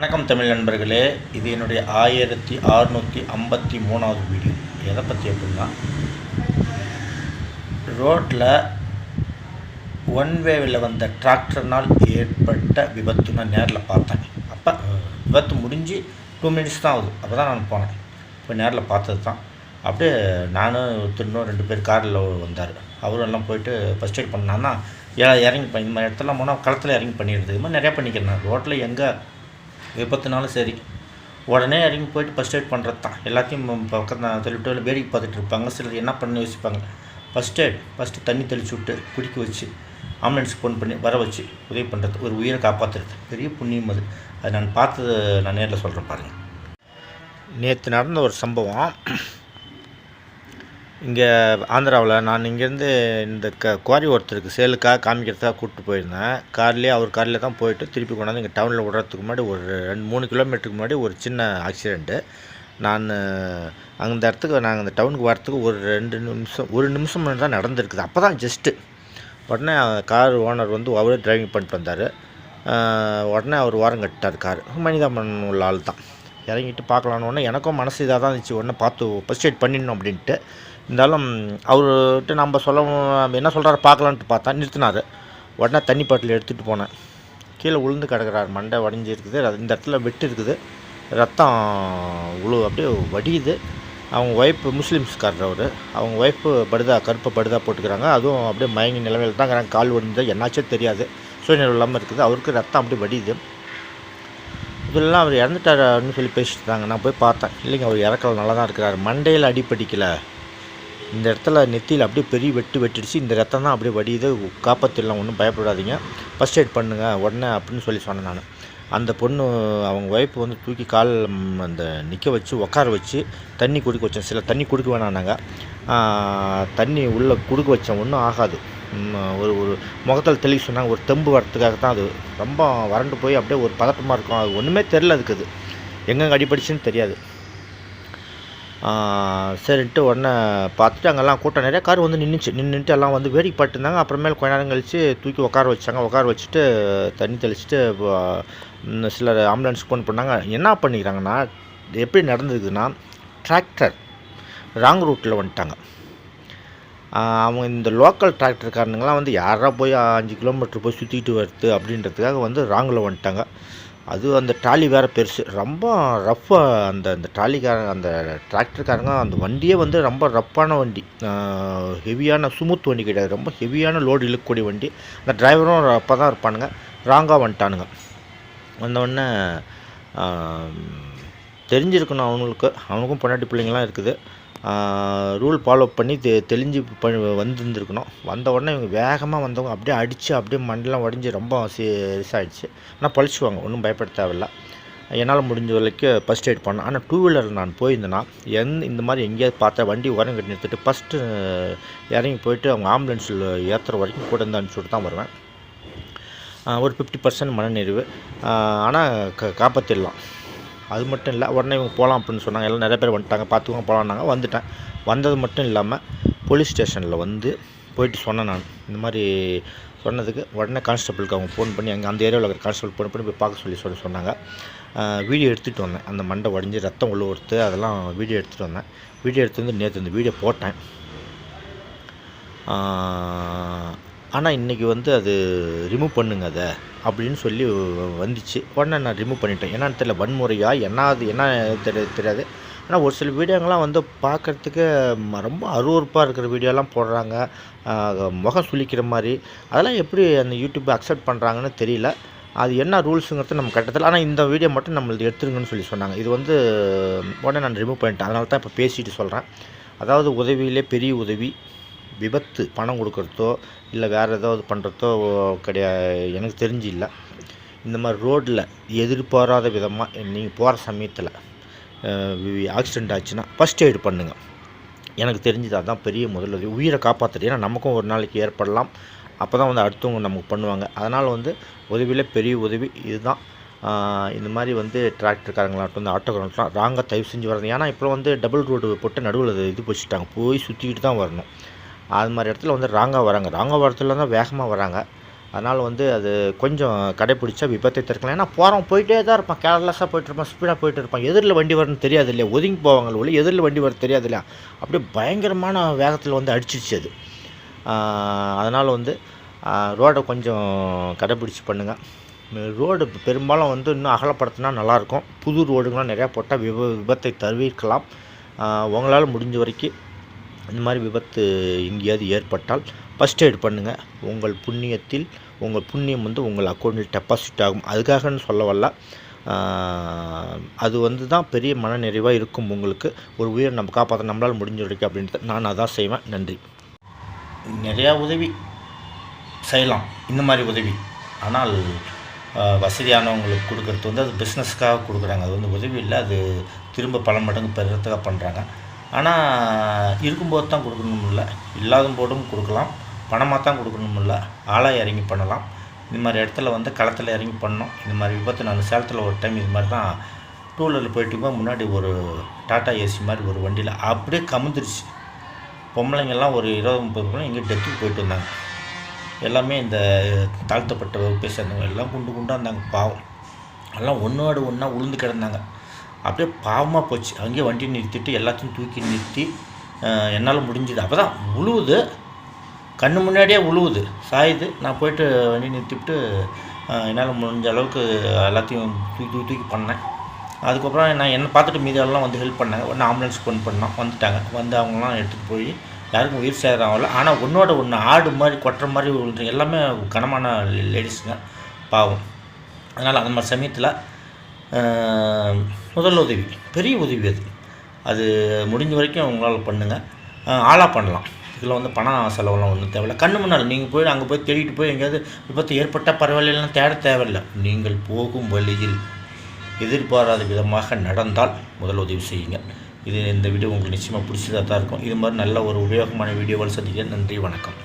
வணக்கம் தமிழ் நண்பர்களே, இது என்னுடைய 1653வது வீடியோ. எதை பற்றி அப்படின்னா, ரோட்டில் ஒன்வேவில் வந்த டிராக்டர்னால் ஏற்பட்ட விபத்து நான் நேரில் பார்த்தேன். அப்போ விபத்து முடிஞ்சு 2 மினிட்ஸ் தான் ஆகுது. அப்போ தான் நான் போனேன். இப்போ நேரில் பார்த்தது தான். அப்படியே நானும் இன்னும் 2 பேர் காரில் வந்தார். அவரும் எல்லாம் போயிட்டு ஃபஸ்ட் எய்ட் பண்ணான்னா இறங்கி இந்த மாதிரி இடத்துலாம் போனால் களத்தில் இறங்கி பண்ணிடுறது. இது மாதிரி நிறையா பண்ணிக்கிறேன். ரோட்டில் எங்கே விபத்துனாலும் சரி, உடனே இறங்கி போயிட்டு ஃபஸ்ட் எய்ட் பண்ணுறது தான். எல்லாத்தையும் பக்கத்தில் தள்ளிவிட்டு வேடிக்கை பார்த்துட்டு இருப்பாங்க. சிலர் என்ன பண்ணி யோசிப்பாங்க, ஃபஸ்ட்டு தண்ணி தெளிச்சு விட்டு குடிக்க வச்சு ஆம்புலன்ஸுக்கு ஃபோன் பண்ணி வர வச்சு உதவி பண்ணுறது, ஒரு உயிரை காப்பாற்றுறது பெரிய புண்ணியம். அது நான் பார்த்தது நான் நேரில் சொல்கிறேன் பாருங்கள். நேற்று நடந்த ஒரு சம்பவம். இங்கே ஆந்திராவில் நான் இங்கேருந்து இந்த குவாரி ஒருத்தருக்கு சேலுக்காக காமிக்கிறதுக்காக கூப்பிட்டு போயிருந்தேன். அவர் கார்லேயே தான் போயிட்டு திருப்பி கொண்டாந்து இங்கே டவுனில் விடுறதுக்கு முன்னாடி ஒரு 2-3 கிலோமீட்டருக்கு முன்னாடி ஒரு சின்ன ஆக்சிடெண்ட்டு. நான் அந்த இடத்துக்கு நாங்கள் அந்த டவுனுக்கு வரத்துக்கு ஒரு நிமிஷம் முன்னாடி தான் நடந்திருக்குது. அப்போ தான் ஜஸ்ட்டு உடனே கார் ஓனர் அவரே டிரைவிங் பண்ணிட்டு வந்தார். உடனே அவர் ஓரம் கட்டிட்டார். கார் மனிதாமன் உள்ள ஆள் தான். இறங்கிட்டு பார்க்கலான்னு உடனே எனக்கும் மனசு இதாக தான் இருந்துச்சு. உடனே பார்த்து ஃபஸ்ட் எய்ட் பண்ணிடணும் அப்படின்ட்டு. இருந்தாலும் அவர்கிட்ட நம்ம என்ன சொல்கிறாரு பார்க்கலான்ட்டு பார்த்தா நிறுத்தினார். உடனே தண்ணி பாட்டில் எடுத்துகிட்டு போனேன். கீழே உளுந்து கிடக்கிறார். மண்டை வடிஞ்சு இருக்குது. இந்த இடத்துல வெட்டு இருக்குது. ரத்தம் அப்படியே வடியுது. அவங்க ஒய்ஃபு முஸ்லீம்ஸ்காரர் அவர். அவங்க ஒய்ஃபு கருப்பை படுதா போட்டுக்கிறாங்க. அதுவும் அப்படியே மயங்கி நிலைமையில் தான் இருக்கிறாங்க. கால் விழுந்து என்னாச்சே தெரியாது. சுயநிலை இல்லாமல் இருக்குது. அவருக்கு ரத்தம் அப்படியே வடியுது. இதெல்லாம் அவர் இறந்துட்டாருன்னு சொல்லி பேசிட்டு இருந்தாங்க. நான் போய் பார்த்தேன். இல்லைங்க, அவர் இறக்கல, நல்லா தான் இருக்கிறார். மண்டையில் அடிப்படிக்கலை. இந்த இடத்துல நெத்தியில் அப்படியே பெரிய வெட்டிடுச்சு. இந்த ரத்தம் தான் அப்படியே வடியுது. காப்பாற்றிடலாம், ஒன்றும் பயப்படாதீங்க, ஃபஸ்ட் எய்ட் பண்ணுங்கள் உடனே அப்படின்னு சொல்லி சொன்னேன் நான். அந்த பொண்ணு அவங்க ஒய்ஃபு தூக்கி கால் அந்த நிற்க வச்சு உட்கார வச்சு தண்ணி குடிக்க வச்சேன். சில தண்ணி குடிக்க வேணானாங்க. தண்ணி உள்ளே குடுக்க வச்சேன். ஒன்றும் ஆகாது. ஒரு முகத்தில் தெளிக்க சொன்னாங்க. ஒரு தெம்பு வரத்துக்காக தான். அது ரொம்ப வறண்டு போய் அப்படியே ஒரு பதட்டமாக இருக்கும். அது ஒன்றுமே தெரில. அதுக்கு அது எங்கெங்கே அடிபடிச்சுன்னு தெரியாது. சரின்ட்டு உடனே பார்த்துட்டு அங்கெல்லாம் கூட்டம் நிறையா கார் நின்றுட்டு எல்லாம் வேடிக்கை பார்த்துருந்தாங்க. அப்புறமேல் கொஞ்ச நேரம் கழித்து தூக்கி உட்கார வச்சுட்டு தண்ணி தெளிச்சுட்டு சிலர் ஆம்புலன்ஸுக்கு ஃபோன் பண்ணாங்க. என்ன பண்ணிக்கிறாங்கன்னா, எப்படி நடந்ததுன்னா, டிராக்டர் ராங் ரூட்டில் வந்துட்டாங்க. அவங்க இந்த லோக்கல் டிராக்டர்காரனுங்களாம் யாரா போய் 5 கிலோமீட்டர் போய் சுற்றிக்கிட்டு வருது அப்படின்றதுக்காக ராங்கில் வந்துட்டாங்க. அது அந்த ட்ராலி வேறு பெருசு. ரொம்ப ரஃப்பாக அந்த ட்ராலிக்காரங்க, அந்த டிராக்டர்காரங்க அந்த வண்டியே ரொம்ப ரஃப்பான வண்டி. ஹெவியான ஸ்மூத் வண்டி கிடையாது. ரொம்ப ஹெவியான லோடு இழுக்கக்கூடிய வண்டி. அந்த டிரைவரும் ரஃப்பாக தான் இருப்பானுங்க. ராங்காக வந்துட்டானுங்க. வந்தவுடனே தெரிஞ்சிருக்கணும் அவனுக்கும் பொண்டாட்டி பிள்ளைங்களாம் இருக்குது. ரூல் ஃபாலோ பண்ணி தெளிஞ்சு வந்துருந்துருக்கணும். வந்த உடனே இவங்க வேகமாக வந்தவங்க அப்படியே அடித்து அப்படியே மண்டெலாம் உடஞ்சி ரொம்ப ஆகிடுச்சு. ஆனால் பழிச்சுவாங்க, ஒன்றும் பயப்பட தேவையில்லை. என்னால் முடிஞ்ச வரைக்கும் ஃபஸ்ட் எய்ட் பண்ணேன். ஆனால் 2 வீலரில் நான் போயிருந்தேன்னா இந்த மாதிரி எங்கேயாவது பார்த்தா வண்டி உரம் கட்டி நிறுத்திட்டு ஃபஸ்ட்டு இறங்கி போயிட்டு அவங்க ஆம்புலன்ஸில் ஏற்றுற வரைக்கும் கூட இருந்து அனுப்பிச்சுட்டு தான் வருவேன். ஒரு 50% மனநிறைவு. ஆனால் காப்பாற்றிடலாம். அது மட்டும் இல்லை, உடனே இவங்க போகலாம் அப்படின்னு சொன்னாங்க. எல்லாம் நிறைய பேர் வந்துட்டாங்க, பார்த்துக்கோங்க போகலான்னாங்க. வந்துட்டேன். வந்தது மட்டும் இல்லாமல் போலீஸ் ஸ்டேஷனில் போயிட்டு சொன்னேன் நான். இந்த மாதிரி சொன்னதுக்கு உடனே கான்ஸ்டபிளுக்கு அவங்க ஃபோன் பண்ணி அந்த ஏரியாவில் இருக்கிற கான்ஸ்டபிள் ஃபோன் பண்ணி போய் பார்க்க சொல்லி சொன்னாங்க. வீடியோ எடுத்துகிட்டு வந்தேன். அந்த மண்டை உடஞ்சி ரத்தம் உள்ள ஒருத்து அதெல்லாம் வீடியோ எடுத்துகிட்டு வந்தேன். வீடியோ எடுத்து நேற்று இந்த வீடியோ போட்டேன். ஆனால் இன்றைக்கி அது ரிமூவ் பண்ணுங்க அதை அப்படின்னு சொல்லி வந்துச்சு. உடனே நான் ரிமூவ் பண்ணிட்டேன். என்னன்னு தெரியல, வன்முறையா என்ன தெரியாது. ஆனால் ஒரு சில வீடியோங்கள்லாம் பார்க்குறதுக்கு ரொம்ப அருவருப்பாக இருக்கிற வீடியோலாம் போடுறாங்க. முகம் சுளிக்கிற மாதிரி. அதெல்லாம் எப்படி அந்த யூடியூப் அக்செப்ட் பண்ணுறாங்கன்னு தெரியல. அது என்ன ரூல்ஸுங்கிறது நம்ம கட்டத்தில். ஆனால் இந்த வீடியோ மட்டும் நம்மளுக்கு எடுத்துருங்கன்னு சொல்லி சொன்னாங்க. இது உடனே நான் ரிமூவ் பண்ணிட்டேன். அதனால தான் இப்போ பேசிட்டு சொல்கிறேன். அதாவது உதவியிலே பெரிய உதவி. விபத்து பணம் கொடுக்குறதோ இல்லை வேறு ஏதாவது பண்ணுறதோ எனக்கு தெரிஞ்சு இல்லை. இந்த மாதிரி ரோட்டில் எதிர்பாராத விதமாக நீங்கள் போகிற சமயத்தில் ஆக்சிடெண்ட் ஆச்சுன்னா ஃபஸ்ட் எய்ட் பண்ணுங்கள். எனக்கு தெரிஞ்சது அதுதான் பெரிய முதலுதவி. உயிரை காப்பாற்றுறது. ஏன்னா நமக்கும் ஒரு நாளைக்கு ஏற்படலாம். அப்போ தான் அடுத்தவங்க நமக்கு பண்ணுவாங்க. அதனால் உதவியில் பெரிய உதவி இதுதான். இந்த மாதிரி டிராக்டர்காரங்களாகட்டும் ஆட்டோக்காரங்களாம் ராங்காக தயவு செஞ்சு வரது. ஏன்னா இப்போ டபுள் ரோடு போட்டு நடுவில் இது வச்சுட்டாங்க. போய் சுற்றிக்கிட்டு தான் வரணும். அது மாதிரி இடத்துல ராங்காக வராங்க. ராங்காக வரத்துல தான் வேகமாக வராங்க. அதனால் வந்து அது கொஞ்சம் கடைப்பிடிச்சா விபத்தை தடுக்கலாம். ஏன்னா போகிறவன் போயிட்டே தான் இருப்பான், கேர்லெஸ்ஸாக போயிட்டுருப்பான், ஸ்பீடாக போயிட்டு இருப்பான். எதிரில் வண்டி வரும்னு தெரியாது இல்லையா, ஒதுங்கி போவாங்க ஒழிய எதிரில் வண்டி வர தெரியாது இல்லையா. அப்படியே பயங்கரமான வேகத்தில் வந்து அடிச்சிடுச்சு அது. அதனால் வந்து ரோடை கொஞ்சம் கடைப்பிடிச்சி பண்ணுங்கள். ரோடு பெரும்பாலும் வந்து இன்னும் அகலப்படுத்தினா நல்லாயிருக்கும். புது ரோடுங்களாம் நிறையா போட்டால் விபத்தை தவிர்க்கலாம். உங்களால் முடிஞ்ச வரைக்கும் இந்த மாதிரி விபத்து எங்கேயாவது ஏற்பட்டால் ஃபஸ்ட் எய்ட் பண்ணுங்கள். உங்கள் புண்ணியம் வந்து உங்கள் அக்கௌண்ட்டில் டெபாசிட் ஆகும். அதுக்காகன்னு சொல்ல வரல. அது வந்து தான் பெரிய மனநிறைவாக இருக்கும் உங்களுக்கு. ஒரு உயிரை நம்ம காப்பாற்ற நம்மளால் முடிஞ்ச வரைக்கும் அப்படின்ட்டு நான் அதான் செய்வேன். நன்றி. நிறையா உதவி செய்யலாம் இந்த மாதிரி உதவி. ஆனால் வசதியானவங்களுக்கு கொடுக்குறது வந்து அது பிஸ்னஸ்க்காக கொடுக்குறாங்க. அது வந்து உதவி இல்லை, அது திரும்ப பல மடங்கு பெறுறதுக்காக பண்ணுறாங்க. ஆனால் இருக்கும்போது தான் கொடுக்கணும் இல்லை, இல்லாத போதும் கொடுக்கலாம். பணமாக தான் கொடுக்கணும் இல்லை, ஆளாக இறங்கி பண்ணலாம். இந்த மாதிரி இடத்துல வந்து களத்தில் இறங்கி பண்ணோம். இந்த மாதிரி விபத்து நான் சேலத்தில் ஒரு டைம் இது மாதிரி தான் டூ வீலரில் போயிட்டு முன்னாடி ஒரு டாட்டா ஏசி மாதிரி ஒரு வண்டியில் அப்படியே கமுந்துருச்சு. பொம்பளைங்கள்லாம் ஒரு 20-30 பேரும் எங்கேயும் டெத்துக்கு போயிட்டு வந்தாங்க. எல்லாமே இந்த தாழ்த்தப்பட்ட வகுப்பை சேர்ந்தவங்க எல்லாம் குண்டாக இருந்தாங்க. பாவம் எல்லாம் ஒன்றோடு ஒன்றா உளுந்து கிடந்தாங்க. அப்படியே பாவமாக போச்சு. அங்கேயே வண்டி நிறுத்திட்டு எல்லாத்தையும் தூக்கி நிறுத்தி என்னால் முடிஞ்சுது. அப்போ தான் உழுவுது, கண்ணு முன்னாடியே உழுவுது, சாயுது. நான் போய்ட்டு வண்டி நிறுத்திவிட்டு என்னால் முடிஞ்ச அளவுக்கு எல்லாத்தையும் தூக்கி பண்ணேன். அதுக்கப்புறம் நான் என்னை பார்த்துட்டு மீதெல்லாம் வந்து ஹெல்ப் பண்ணாங்க. உடனே ஆம்புலன்ஸ் ஃபோன் பண்ணோம், வந்துட்டாங்க. வந்து அவங்களாம் எடுத்துகிட்டு போய் யாருக்கும் உயிர் சேதம் ஆகல. ஆனால் ஒன்றோட ஒன்று ஆடு மாதிரி கொட்டுற மாதிரி விழுந்து எல்லாமே கனமான லேடிஸுங்க, பாவம். அதனால் அந்த மாதிரி சமயத்தில் முதல் உதவி பெரிய உதவி அது முடிஞ்ச வரைக்கும் உங்களால் பண்ணுங்கள். ஆளாக பண்ணலாம். இதில் வந்து பணம் செலவெல்லாம் ஒன்றும் தேவையில்லை. கண்ணு முன்னால் நீங்கள் போய் அங்கே போய் தேடிட்டு போய் எங்கேயாவது விபத்து ஏற்பட்டால் பரவாயில்லாம் தேட தேவையில்லை. நீங்கள் போகும் வழியில் எதிர்பாராத விதமாக நடந்தால் முதல் உதவி செய்யுங்க. இந்த வீடியோ உங்களுக்கு நிச்சயமாக பிடிச்சதாக தான் இருக்கும். இது மாதிரி நல்ல ஒரு உபயோகமான வீடியோவால் சந்திக்கிறேன். நன்றி, வணக்கம்.